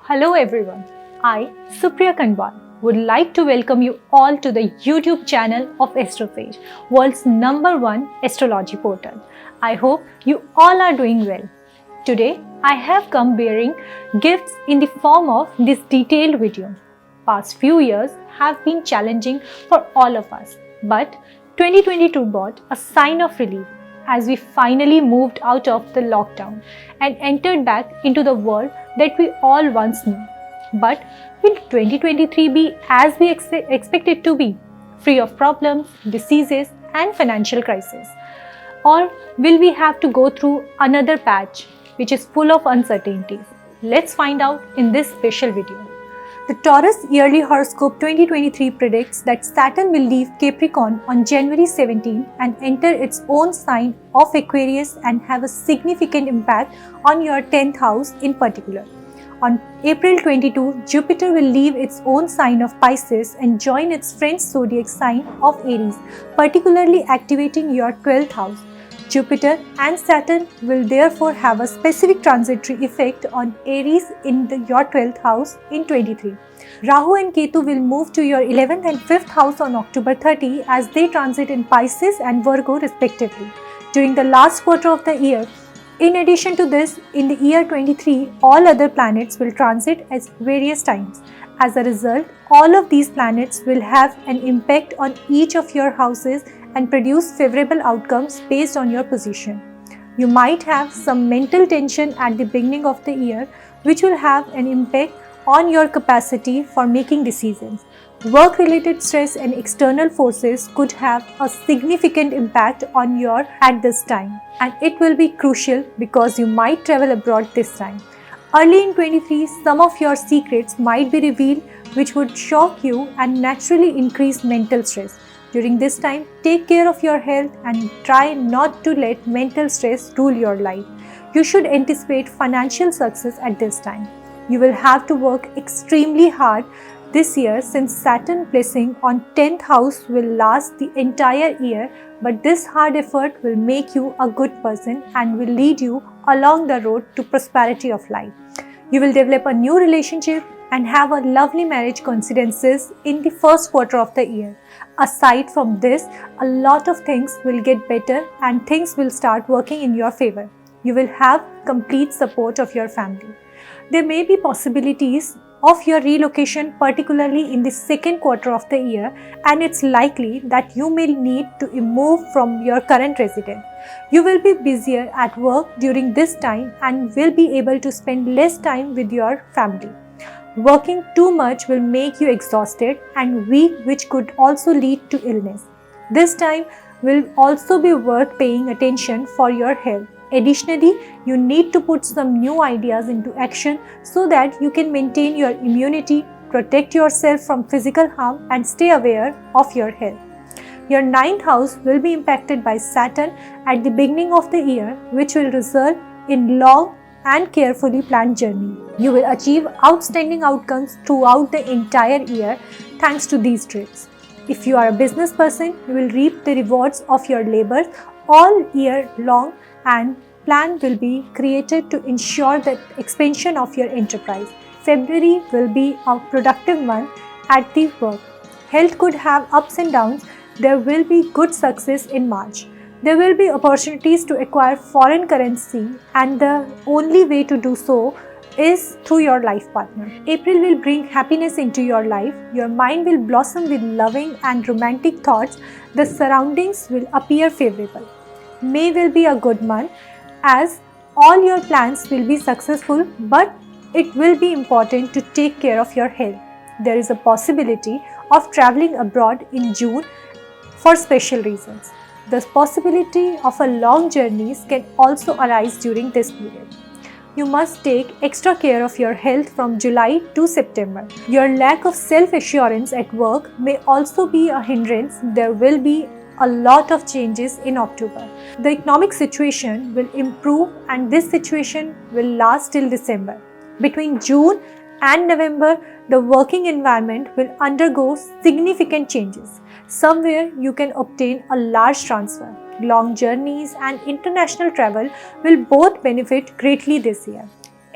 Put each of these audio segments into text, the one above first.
Hello everyone, I, Supriya Kanwal, would like to welcome you all to the YouTube channel of AstroSage, world's #1 astrology portal. I hope you all are doing well. Today, I have come bearing gifts in the form of this detailed video. Past few years have been challenging for all of us, but 2022 brought a sign of relief as we finally moved out of the lockdown and entered back into the world that we all once knew. But will 2023 be as we expect it to be, free of problems, diseases and financial crisis? Or will we have to go through another patch which is full of uncertainties? Let's find out in this special video. The Taurus Yearly Horoscope 2023 predicts that Saturn will leave Capricorn on January 17 and enter its own sign of Aquarius and have a significant impact on your 10th house in particular. On April 22, Jupiter will leave its own sign of Pisces and join its friend zodiac sign of Aries, particularly activating your 12th house. Jupiter and Saturn will therefore have a specific transitory effect on Aries in your 12th house in 23. Rahu and Ketu will move to your 11th and 5th house on October 30 as they transit in Pisces and Virgo respectively. During the last quarter of the year, in addition to this, in the year 23, all other planets will transit at various times. As a result, all of these planets will have an impact on each of your houses and produce favorable outcomes based on your position. You might have some mental tension at the beginning of the year, which will have an impact on your capacity for making decisions. Work-related stress and external forces could have a significant impact on you at this time, and it will be crucial because you might travel abroad this time. Early in 23, some of your secrets might be revealed which would shock you and naturally increase mental stress. During this time, take care of your health and try not to let mental stress rule your life. You should anticipate financial success at this time. You will have to work extremely hard this year since Saturn placing on 10th house will last the entire year, but this hard effort will make you a good person and will lead you along the road to prosperity of life. You will develop a new relationship and have a lovely marriage coincidences in the first quarter of the year. Aside from this, a lot of things will get better and things will start working in your favor. You will have complete support of your family. There may be possibilities of your relocation, particularly in the second quarter of the year, and it's likely that you may need to move from your current residence. You will be busier at work during this time and will be able to spend less time with your family. Working too much will make you exhausted and weak, which could also lead to illness. This time will also be worth paying attention for your health. Additionally, you need to put some new ideas into action so that you can maintain your immunity, protect yourself from physical harm and stay aware of your health. Your 9th house will be impacted by Saturn at the beginning of the year, which will result in long and carefully planned journey. You will achieve outstanding outcomes throughout the entire year thanks to these traits. If you are a business person, you will reap the rewards of your labor all year long, and plan will be created to ensure the expansion of your enterprise. February will be a productive month at the work. Health could have ups and downs. There will be good success in March. There will be opportunities to acquire foreign currency, and the only way to do so is through your life partner. April will bring happiness into your life. Your mind will blossom with loving and romantic thoughts. The surroundings will appear favorable. May will be a good month as all your plans will be successful, but it will be important to take care of your health. There is a possibility of traveling abroad in June for special reasons. The possibility of a long journeys can also arise during this period. You must take extra care of your health from July to September. Your lack of self-assurance at work may also be a hindrance. There will be a lot of changes in October. The economic situation will improve and this situation will last till December. Between June and November, the working environment will undergo significant changes. Somewhere you can obtain a large transfer. Long journeys and international travel will both benefit greatly this year.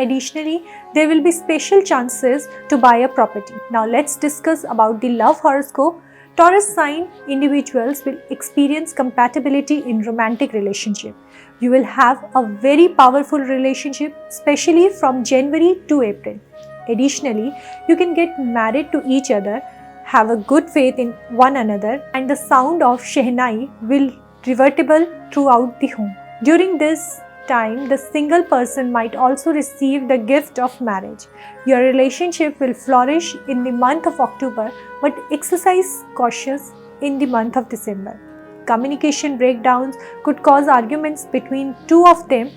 Additionally, there will be special chances to buy a property. Now let's discuss about the love horoscope. Taurus sign individuals will experience compatibility in romantic relationship. You will have a very powerful relationship, especially from January to April. Additionally, you can get married to each other, have a good faith in one another, and the sound of Shehnai will reverberate throughout the home. During this time, the single person might also receive the gift of marriage. Your relationship will flourish in the month of October, but exercise cautious in the month of December. Communication breakdowns could cause arguments between two of them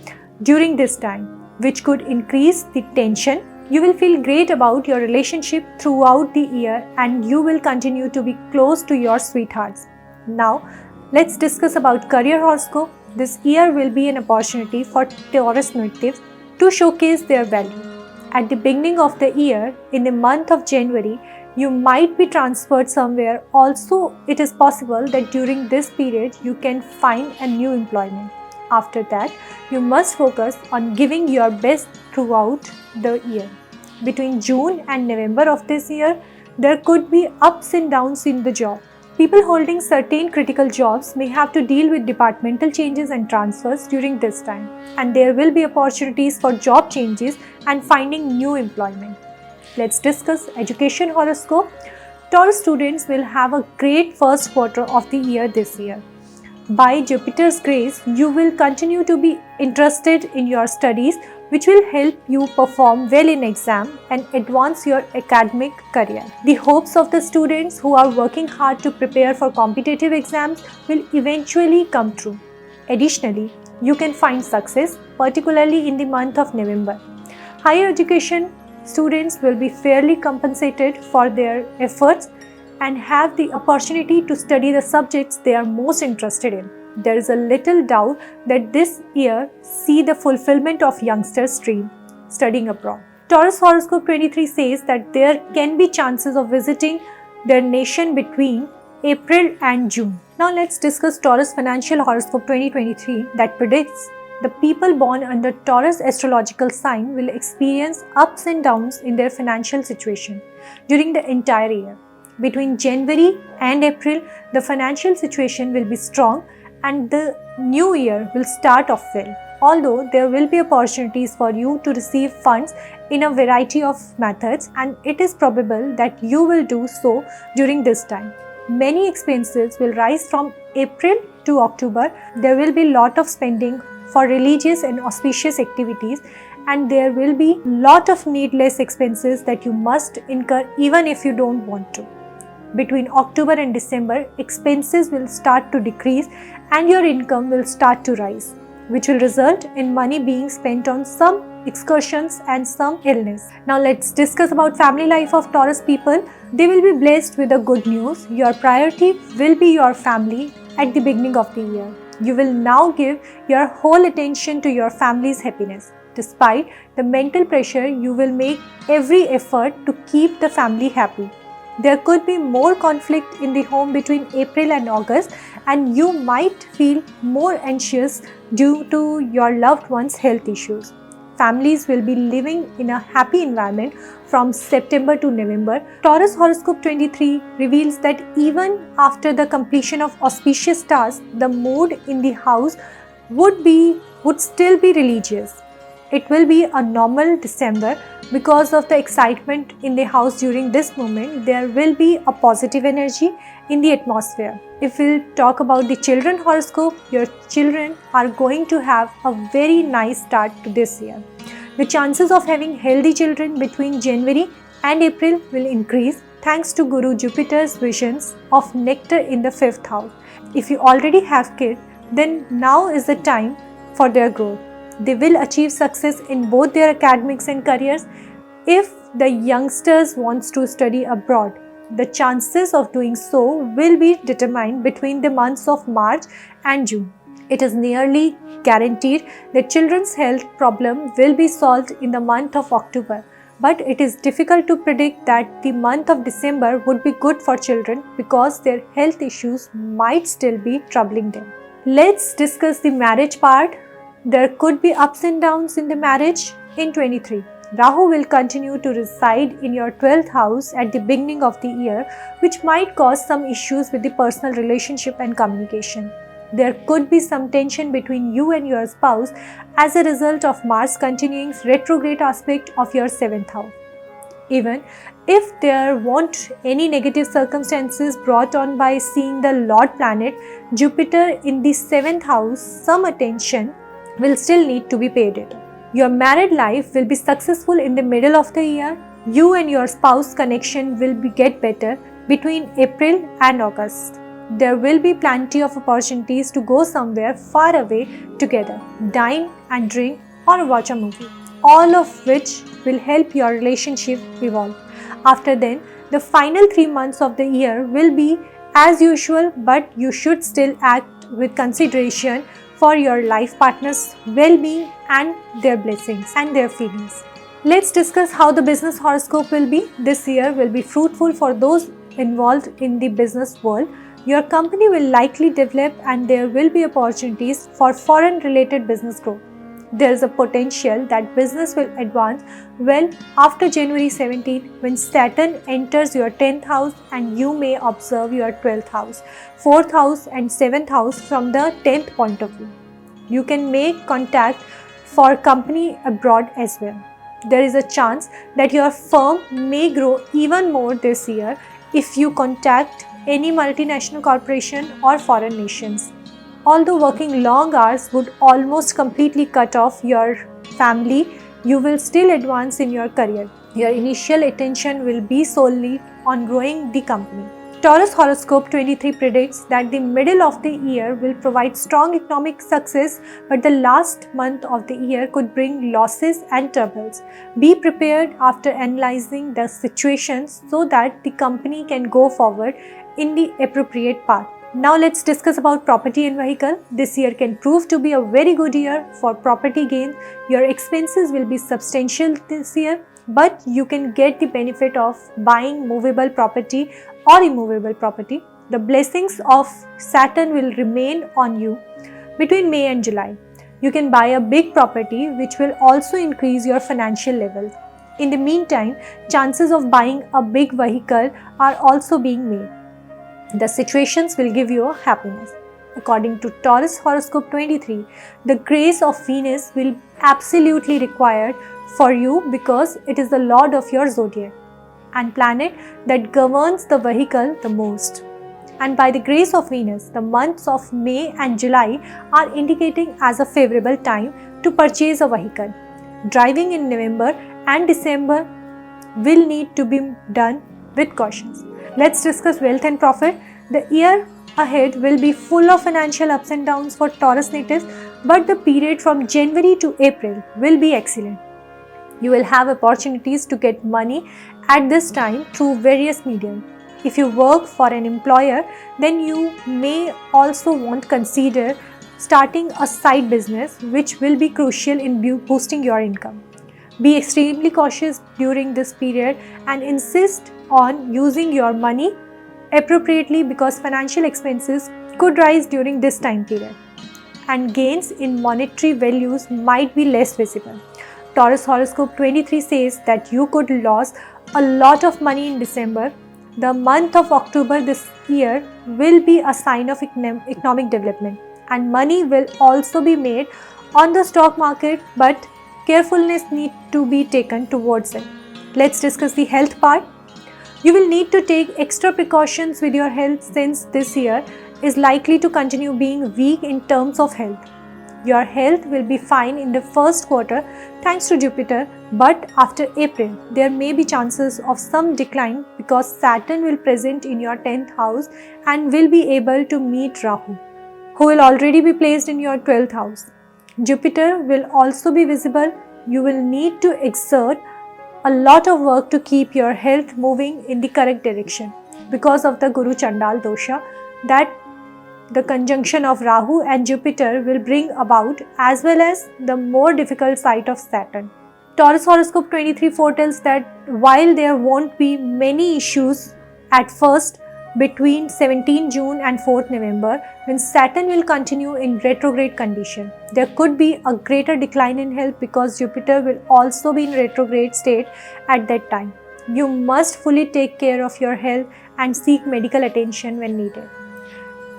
during this time, which could increase the tension. You will feel great about your relationship throughout the year and you will continue to be close to your sweethearts. Now, let's discuss about career horoscope. This year will be an opportunity for Taurus natives to showcase their value. At the beginning of the year, in the month of January, you might be transferred somewhere. Also, it is possible that during this period, you can find a new employment. After that, you must focus on giving your best throughout the year. Between June and November of this year, there could be ups and downs in the job. People holding certain critical jobs may have to deal with departmental changes and transfers during this time, and there will be opportunities for job changes and finding new employment. Let's discuss education horoscope. Taurus students will have a great first quarter of the year this year. By Jupiter's grace, you will continue to be interested in your studies, which will help you perform well in exam and advance your academic career. The hopes of the students who are working hard to prepare for competitive exams will eventually come true. Additionally, you can find success, particularly in the month of November. Higher education students will be fairly compensated for their efforts and have the opportunity to study the subjects they are most interested in. There is a little doubt that this year see the fulfillment of youngsters' dream, studying abroad. Taurus Horoscope 23 says that there can be chances of visiting their nation between April and June. Now let's discuss Taurus Financial Horoscope 2023 that predicts the people born under Taurus astrological sign will experience ups and downs in their financial situation during the entire year. Between January and April, the financial situation will be strong and the new year will start off well. Although there will be opportunities for you to receive funds in a variety of methods, and it is probable that you will do so during this time. Many expenses will rise from April to October. There will be a lot of spending for religious and auspicious activities, and there will be lot of needless expenses that you must incur even if you don't want to. Between October and December, expenses will start to decrease and your income will start to rise, which will result in money being spent on some excursions and some illness. Now let's discuss about family life of Taurus people. They will be blessed with the good news. Your priority will be your family at the beginning of the year. You will now give your whole attention to your family's happiness. Despite the mental pressure, you will make every effort to keep the family happy. There could be more conflict in the home between April and August, and you might feel more anxious due to your loved one's health issues. Families will be living in a happy environment from September to November. Taurus Horoscope 23 reveals that even after the completion of auspicious stars, the mood in the house would still be religious. It will be a normal December because of the excitement in the house during this moment. There will be a positive energy in the atmosphere. If we'll talk about the children horoscope, your children are going to have a very nice start to this year. The chances of having healthy children between January and April will increase thanks to Guru Jupiter's visions of nectar in the 5th house. If you already have kids, then now is the time for their growth. They will achieve success in both their academics and careers. If the youngsters wants to study abroad, the chances of doing so will be determined between the months of March and June. It is nearly guaranteed that children's health problem will be solved in the month of October. But it is difficult to predict that the month of December would be good for children because their health issues might still be troubling them. Let's discuss the marriage part. There could be ups and downs in the marriage. In 23, Rahu will continue to reside in your 12th house at the beginning of the year, which might cause some issues with the personal relationship and communication. There could be some tension between you and your spouse as a result of Mars continuing retrograde aspect of your 7th house. Even if there weren't any negative circumstances brought on by seeing the Lord planet Jupiter in the 7th house, some attention will still need to be paid it. Your married life will be successful in the middle of the year. You and your spouse connection will get better between April and August. There will be plenty of opportunities to go somewhere far away together, dine and drink or watch a movie, all of which will help your relationship evolve. After then, the final 3 months of the year will be as usual, but you should still act with consideration for your life partner's well-being and their blessings and their feelings. Let's discuss how the business horoscope will be. This year will be fruitful for those involved in the business world. Your company will likely develop and there will be opportunities for foreign-related business growth. There is a potential that business will advance well after January 17 when Saturn enters your 10th house and you may observe your 12th house, 4th house and 7th house from the 10th point of view. You can make contact for company abroad as well. There is a chance that your firm may grow even more this year if you contact any multinational corporation or foreign nations. Although working long hours would almost completely cut off your family, you will still advance in your career. Your initial attention will be solely on growing the company. Taurus Horoscope 23 predicts that the middle of the year will provide strong economic success, but the last month of the year could bring losses and troubles. Be prepared after analyzing the situations so that the company can go forward in the appropriate path. Now let's discuss about property and vehicle. This year can prove to be a very good year for property gains. Your expenses will be substantial this year, but you can get the benefit of buying movable property or immovable property. The blessings of Saturn will remain on you between May and July. You can buy a big property which will also increase your financial levels. In the meantime, chances of buying a big vehicle are also being made. The situations will give you happiness. According to Taurus Horoscope 23, the grace of Venus will be absolutely required for you because it is the lord of your zodiac and planet that governs the vehicle the most. And by the grace of Venus, the months of May and July are indicating as a favorable time to purchase a vehicle. Driving in November and December will need to be done with caution. Let's discuss wealth and profit. The year ahead will be full of financial ups and downs for Taurus natives, but the period from January to April will be excellent. You will have opportunities to get money at this time through various mediums. If you work for an employer, then you may also want to consider starting a side business, which will be crucial in boosting your income. Be extremely cautious during this period and insist on using your money appropriately because financial expenses could rise during this time period and gains in monetary values might be less visible. Taurus Horoscope 23 says that you could lose a lot of money in December. The month of October this year will be a sign of economic development and money will also be made on the stock market, but carefulness needs to be taken towards it. Let's discuss the health part. You will need to take extra precautions with your health since this year is likely to continue being weak in terms of health. Your health will be fine in the first quarter thanks to Jupiter, but after April, there may be chances of some decline because Saturn will present in your 10th house and will be able to meet Rahu, who will already be placed in your 12th house. Jupiter will also be visible. You will need to exert a lot of work to keep your health moving in the correct direction because of the Guru Chandal dosha that the conjunction of Rahu and Jupiter will bring about, as well as the more difficult side of Saturn. Taurus Horoscope 23 foretells that while there won't be many issues at first, between 17 June and 4th November, when Saturn will continue in retrograde condition. There could be a greater decline in health because Jupiter will also be in retrograde state at that time. You must fully take care of your health and seek medical attention when needed.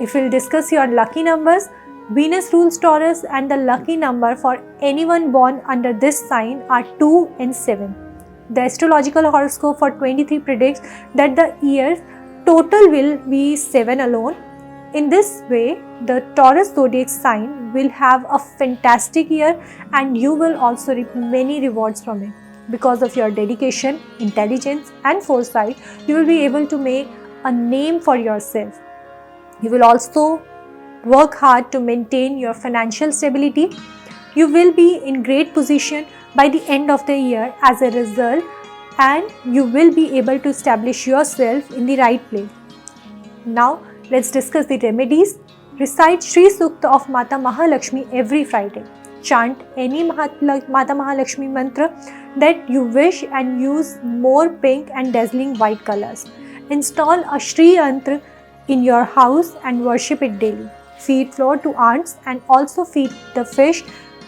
If we'll discuss your lucky numbers, Venus rules Taurus and the lucky number for anyone born under this sign are 2 and 7. The astrological horoscope for 23 predicts that the year's total will be 7 alone. In this way, the Taurus zodiac sign will have a fantastic year and you will also reap many rewards from it. Because of your dedication, intelligence and foresight, you will be able to make a name for yourself. You will also work hard to maintain your financial stability. You will be in great position by the end of the year as a result, and you will be able to establish yourself in the right place. Now let's discuss the remedies. Recite Shri Sukta of Mata Mahalakshmi every Friday. Chant any Mata Mahalakshmi mantra that you wish and use more pink and dazzling white colors. Install a Shri Yantra in your house and worship it daily. Feed flour to ants and also feed the fish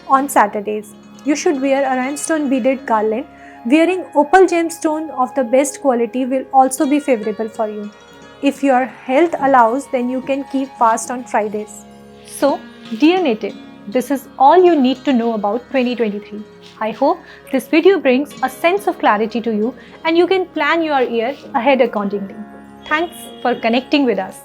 on Saturdays. You should wear a rhinestone beaded garland. Wearing opal gemstone of the best quality will also be favorable for you. If your health allows, then you can keep fast on Fridays. So, dear native, this is all you need to know about 2023. I hope this video brings a sense of clarity to you and you can plan your year ahead accordingly. Thanks for connecting with us.